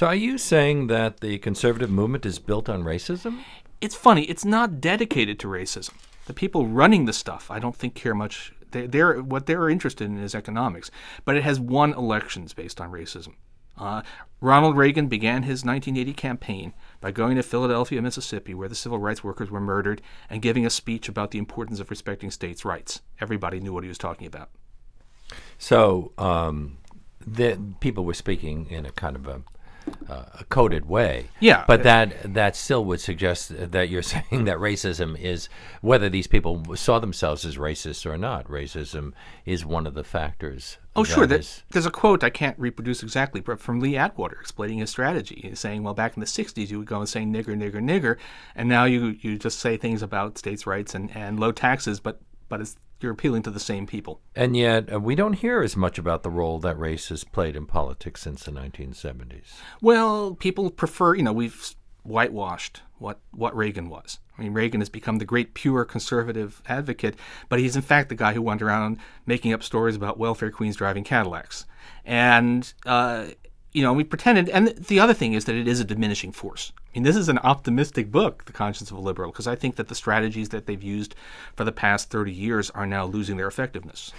So are you saying that the conservative movement is built on racism? It's funny. It's not dedicated to racism. The people running the stuff, I don't think care much. What they're interested in is economics. But it has won elections based on racism. Ronald Reagan began his 1980 campaign by going to Philadelphia, Mississippi, where the civil rights workers were murdered, and giving a speech about the importance of respecting states' rights. Everybody knew what he was talking about. So the people were speaking in a kind of a coded way. Yeah. But that still would suggest that you're saying that racism is, whether these people saw themselves as racist or not, racism is one of the factors. Oh, sure. There's a quote I can't reproduce exactly, but from Lee Atwater explaining his strategy. He's saying, well, back in the 60s, you would go and say nigger, nigger, nigger, and now you just say things about states' rights and low taxes, but you're appealing to the same people. And yet we don't hear as much about the role that race has played in politics since the 1970s. Well, people prefer, we've whitewashed what Reagan was. I mean, Reagan has become the great pure conservative advocate, but he's in fact the guy who went around making up stories about welfare queens driving Cadillacs. And, we pretended, and the other thing is that it is a diminishing force. I mean, this is an optimistic book, The Conscience of a Liberal, because I think that the strategies that they've used for the past 30 years are now losing their effectiveness.